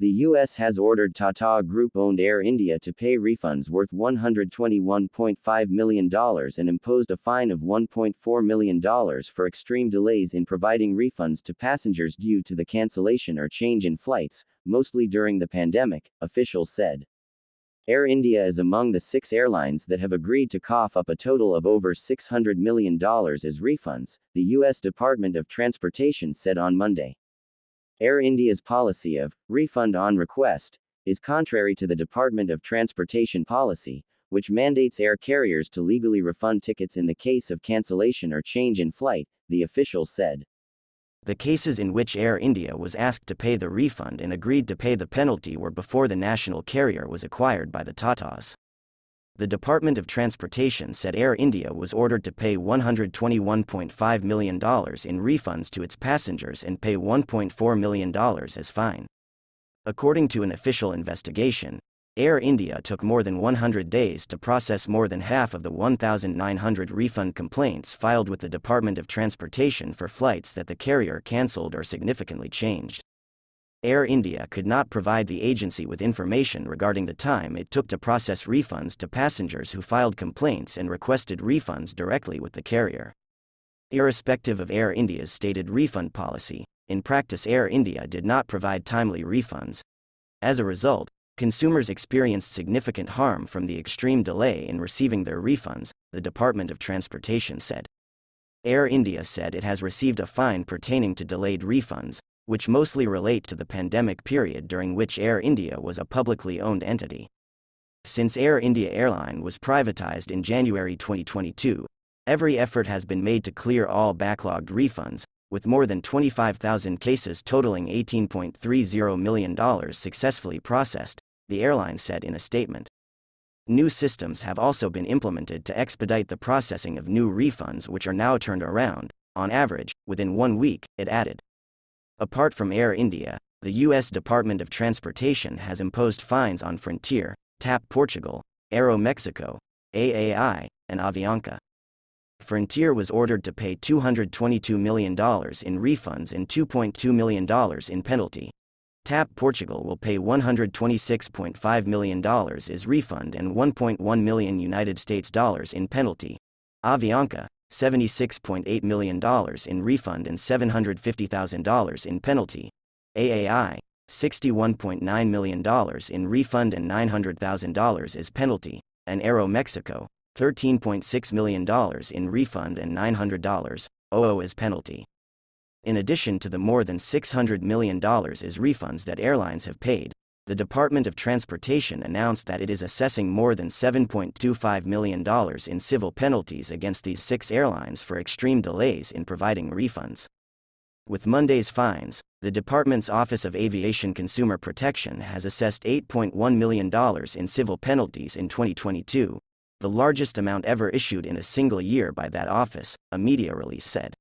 The U.S. has ordered Tata Group-owned Air India to pay refunds worth $121.5 million and imposed a fine of $1.4 million for extreme delays in providing refunds to passengers due to the cancellation or change in flights, mostly during the pandemic, officials said. Air India is among the 6 airlines that have agreed to cough up a total of over $600 million as refunds, the U.S. Department of Transportation said on Monday. Air India's policy of refund on request is contrary to the Department of Transportation policy, which mandates air carriers to legally refund tickets in the case of cancellation or change in flight, the officials said. The cases in which Air India was asked to pay the refund and agreed to pay the penalty were before the national carrier was acquired by the Tatas. The Department of Transportation said Air India was ordered to pay $121.5 million in refunds to its passengers and pay $1.4 million as fine. According to an official investigation, Air India took more than 100 days to process more than half of the 1,900 refund complaints filed with the Department of Transportation for flights that the carrier cancelled or significantly changed. Air India could not provide the agency with information regarding the time it took to process refunds to passengers who filed complaints and requested refunds directly with the carrier. Irrespective of Air India's stated refund policy, in practice Air India did not provide timely refunds. As a result, consumers experienced significant harm from the extreme delay in receiving their refunds, the Department of Transportation said. Air India said it has received a fine pertaining to delayed refunds, which mostly relate to the pandemic period during which Air India was a publicly owned entity. Since Air India airline was privatized in January 2022, every effort has been made to clear all backlogged refunds, with more than 25,000 cases totaling $18.30 million successfully processed, the airline said in a statement. New systems have also been implemented to expedite the processing of new refunds, which are now turned around, on average, within 1 week, it added. Apart from Air India, the U.S. Department of Transportation has imposed fines on Frontier, TAP Portugal, Aeromexico, AAI, and Avianca. Frontier was ordered to pay $222 million in refunds and $2.2 million in penalty. TAP Portugal will pay $126.5 million as refund and $1.1 million United States dollars in penalty. Avianca, $76.8 million in refund and $750,000 in penalty. AAI, $61.9 million in refund and $900,000 as penalty, and Aeromexico, $13.6 million in refund and $900,000 as penalty. In addition to the more than $600 million as refunds that airlines have paid, the Department of Transportation announced that it is assessing more than $7.25 million in civil penalties against these 6 airlines for extreme delays in providing refunds. With Monday's fines, the department's Office of Aviation Consumer Protection has assessed $8.1 million in civil penalties in 2022, the largest amount ever issued in a single year by that office, a media release said.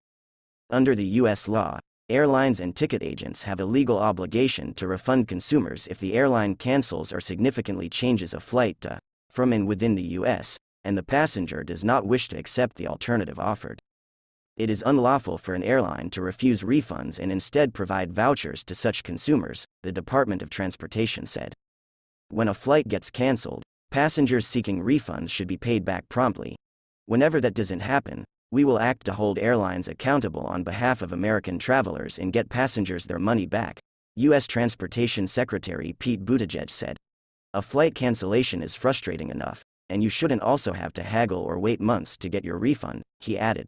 Under the U.S. law, airlines and ticket agents have a legal obligation to refund consumers if the airline cancels or significantly changes a flight to, from and within the U.S., and the passenger does not wish to accept the alternative offered. It is unlawful for an airline to refuse refunds and instead provide vouchers to such consumers, the Department of Transportation said. When a flight gets canceled, passengers seeking refunds should be paid back promptly. Whenever that doesn't happen, we will act to hold airlines accountable on behalf of American travelers and get passengers their money back, U.S. Transportation Secretary Pete Buttigieg said. A flight cancellation is frustrating enough, and you shouldn't also have to haggle or wait months to get your refund, he added.